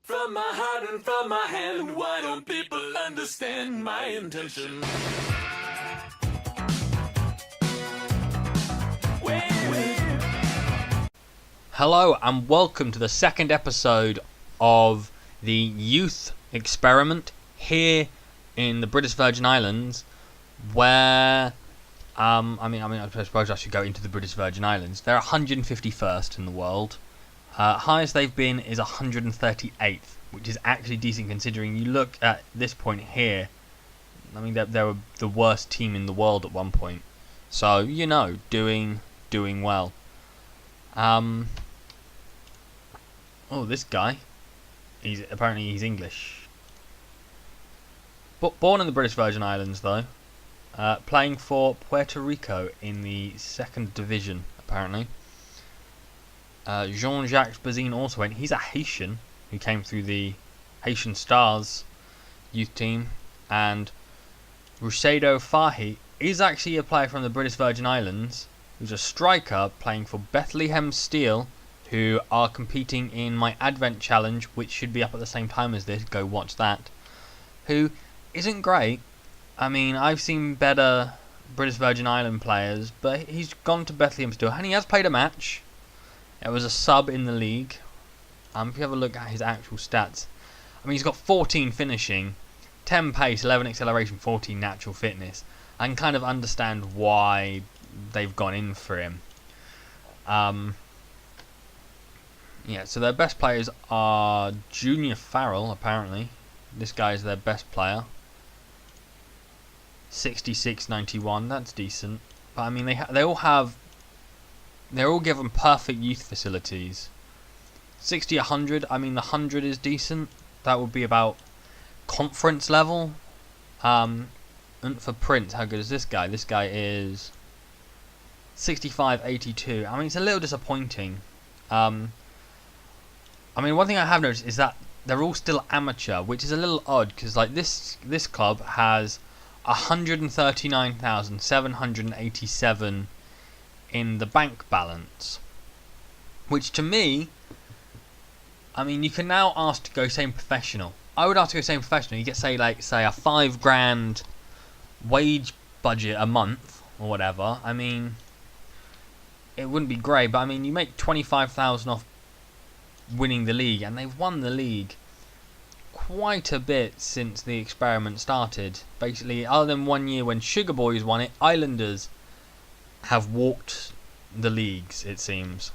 From my heart and from my hand, why don't people understand my intention? Hello and welcome to the second episode of the youth experiment here in the British Virgin Islands, where I suppose I should go into the British Virgin Islands. They're 151st in the world. Highest they've been is 138th, which is actually decent considering you look at this point here. I mean, they were the worst team in the world at one point, so you know, doing well. Oh, this guy, he's English. But born in the British Virgin Islands though, playing for Puerto Rico in the second division apparently. Jean-Jacques Bazin also went. He's a Haitian who came through the Haitian Stars youth team, and Rusado Fahy is actually a player from the British Virgin Islands who's a striker playing for Bethlehem Steel, who are competing in my Advent Challenge, which should be up at the same time as this. Go watch that. Who isn't great. I mean, I've seen better British Virgin Island players, but he's gone to Bethlehem Steel and he has played a match. It was a sub in the league. If you have a look at his actual stats, I mean, he's got 14 finishing, 10 pace, 11 acceleration, 14 natural fitness. I can kind of understand why they've gone in for him. Yeah, so their best players are Junior Farrell, apparently. This guy is their best player. 66.91, that's decent. But I mean, they're all given perfect youth facilities. 60-100, I mean the 100 is decent. That would be about conference level. And for Prince, how good is this guy? This guy is 65.82. I mean, it's a little disappointing. I mean, one thing I have noticed is that they're all still amateur, which is a little odd because like this club has 139,787 in the bank balance, which to me, I mean, you can now ask to go same professional. I would ask to go same professional. You get say a $5,000 wage budget a month or whatever. I mean, it wouldn't be great, but I mean, you make 25,000 off winning the league, and they've won the league quite a bit since the experiment started. Basically, other than 1 year when Sugar Boys won it, Islanders have walked the leagues, it seems.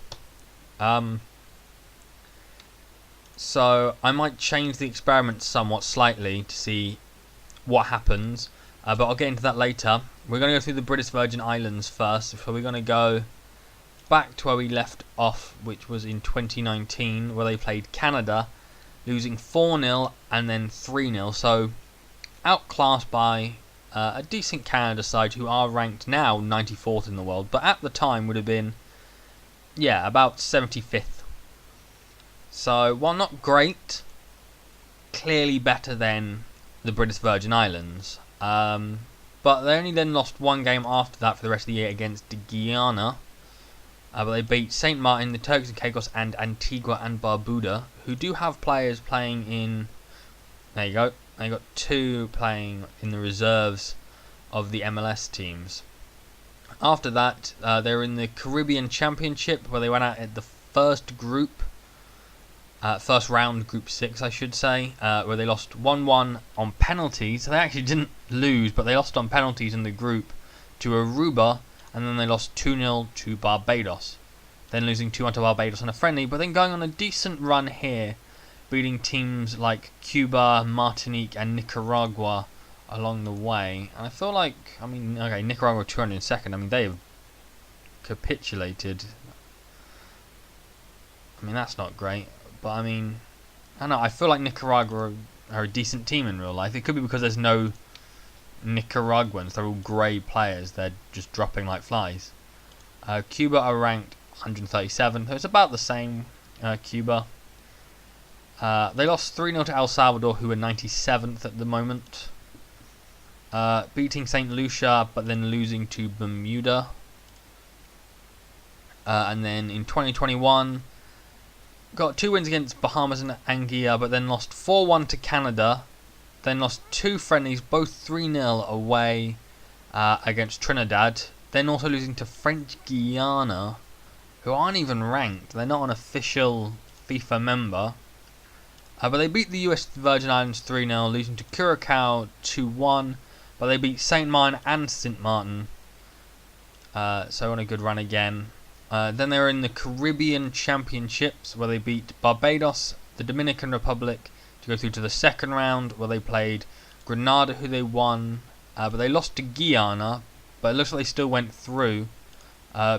So I might change the experiment somewhat slightly to see what happens, but I'll get into that later. We're going to go through the British Virgin Islands first, so we're going to go back to where we left off, which was in 2019, where they played Canada, losing 4-0 and then 3-0, so outclassed by a decent Canada side who are ranked now 94th in the world, but at the time would have been, yeah, about 75th. So, while not great, clearly better than the British Virgin Islands. But they only then lost one game after that for the rest of the year against Guyana. But they beat St. Martin, the Turks and Caicos, and Antigua and Barbuda, who do have players playing in... There you go. They got 2 playing in the reserves of the MLS teams. After that, they were in the Caribbean Championship, where they went out at the first round, Group 6, I should say, where they lost 1-1 on penalties. So they actually didn't lose, but they lost on penalties in the group to Aruba, and then they lost 2-0 to Barbados. Then losing 2-1 to Barbados on a friendly, but then going on a decent run here, beating teams like Cuba, Martinique, and Nicaragua along the way. And I feel like, I mean, okay, Nicaragua 202nd, I mean, they have capitulated. I mean, that's not great, but I mean, I don't know, I feel like Nicaragua are a decent team in real life. It could be because there's no Nicaraguans, they're all grey players, they're just dropping like flies. Cuba are ranked 137, so it's about the same, Cuba. They lost 3-0 to El Salvador, who are 97th at the moment. Beating St. Lucia, but then losing to Bermuda. And then in 2021, got 2 wins against Bahamas and Anguilla, but then lost 4-1 to Canada. Then lost 2 friendlies, both 3-0 away against Trinidad. Then also losing to French Guiana, who aren't even ranked. They're not an official FIFA member. But they beat the US Virgin Islands 3-0, losing to Curacao 2-1. But they beat St. Martin and Sint Maarten. So on a good run again. Then they were in the Caribbean Championships, where they beat Barbados, the Dominican Republic, to go through to the second round, where they played Grenada, who they won. But they lost to Guyana, but it looks like they still went through,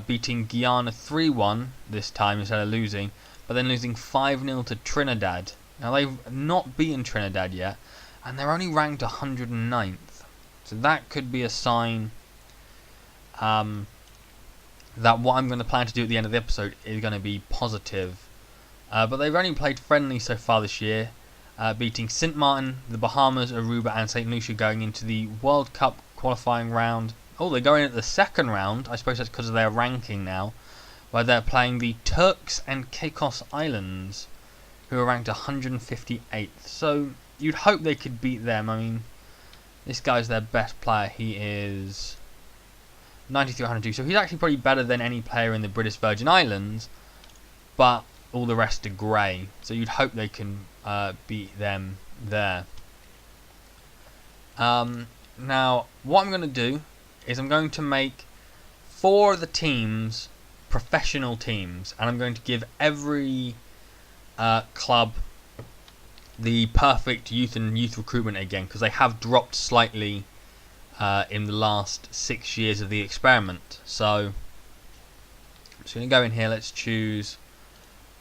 beating Guyana 3-1 this time instead of losing, but then losing 5-0 to Trinidad. Now they've not beaten Trinidad yet, and they're only ranked 109th. So that could be a sign that what I'm going to plan to do at the end of the episode is going to be positive. But they've only played friendly so far this year, beating Sint Maarten, the Bahamas, Aruba and St. Lucia going into the World Cup qualifying round. Oh, they're going at the second round. I suppose that's because of their ranking now, where they're playing the Turks and Caicos Islands, who are ranked 158th. So you'd hope they could beat them. I mean, this guy's their best player. He is 93-102, so he's actually probably better than any player in the British Virgin Islands, but all the rest are grey, so you'd hope they can beat them there. Now, what I'm going to do is I'm going to make 4 of the teams professional teams, and I'm going to give every club the perfect youth and youth recruitment again, because they have dropped slightly in the last 6 years of the experiment. So I'm just going to go in here. Let's choose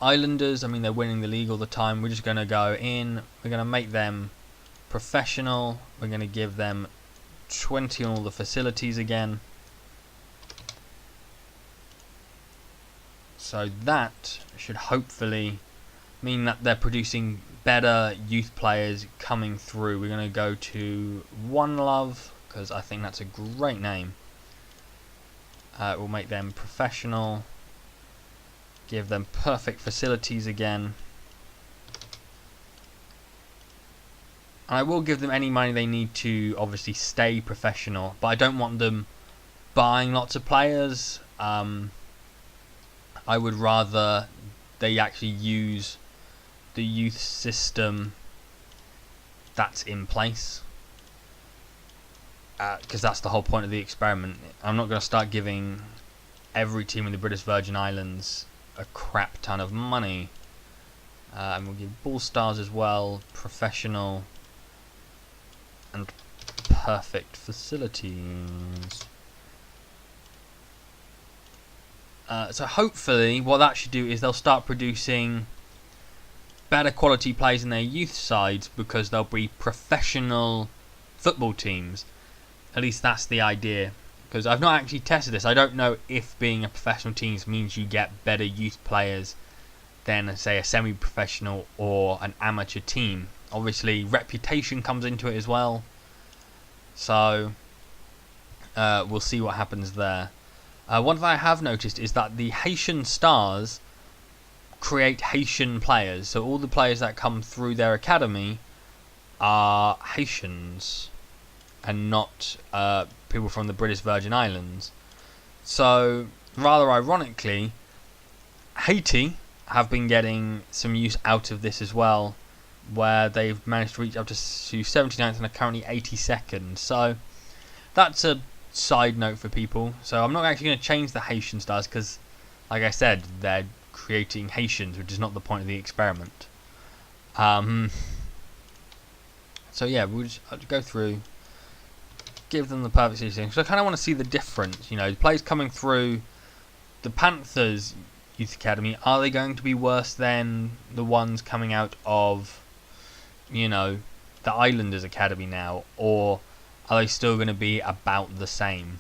Islanders. I mean, they're winning the league all the time. We're just going to go in. We're going to make them professional. We're going to give them 20 on all the facilities again. So that should hopefully mean that they're producing better youth players coming through. We're going to go to One Love, because I think that's a great name. We'll make them professional. Give them perfect facilities again. And I will give them any money they need to obviously stay professional, but I don't want them buying lots of players. I would rather they actually use the youth system that's in place, because that's the whole point of the experiment. I'm not going to start giving every team in the British Virgin Islands a crap ton of money. And we'll give Ball Stars as well, professional and perfect facilities. So hopefully what that should do is they'll start producing better quality players in their youth sides, because they'll be professional football teams. At least that's the idea, because I've not actually tested this. I don't know if being a professional team means you get better youth players than, say, a semi-professional or an amateur team. Obviously reputation comes into it as well, so we'll see what happens there. One thing I have noticed is that the Haitian Stars create Haitian players, so all the players that come through their academy are Haitians and not people from the British Virgin Islands. So rather ironically, Haiti have been getting some use out of this as well, where they've managed to reach up to 79th and are currently 82nd. So that's a side note for people. So I'm not actually going to change the Haitian Stars, because like I said, they're creating Haitians, which is not the point of the experiment. So yeah, we'll just have to go through, give them the perfect situation. So I kind of want to see the difference. You know, the players coming through the Panthers Youth Academy, are they going to be worse than the ones coming out of, you know, the Islanders Academy now, or are they still going to be about the same?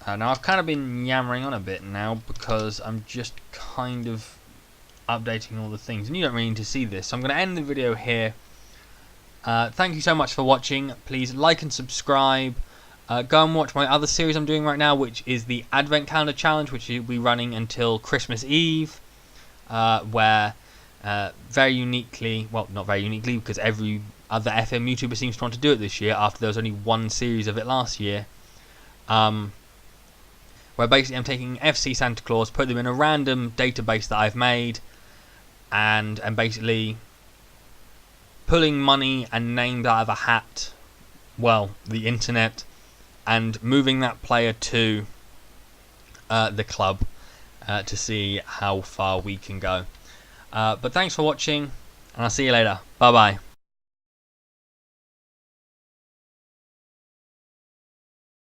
Now I've kind of been yammering on a bit now, because I'm just kind of updating all the things, and you don't really need to see this, so I'm going to end the video here. Thank you so much for watching. Please like and subscribe. Go and watch my other series I'm doing right now, which is the Advent Calendar Challenge, which will be running until Christmas Eve. where very uniquely, well, not very uniquely, because every other FM YouTuber seems to want to do it this year after there was only one series of it last year. Where basically I'm taking FC Santa Claus, put them in a random database that I've made, and basically pulling money and names out of a hat, well, the internet, and moving that player to the club to see how far we can go. But thanks for watching, and I'll see you later. Bye bye.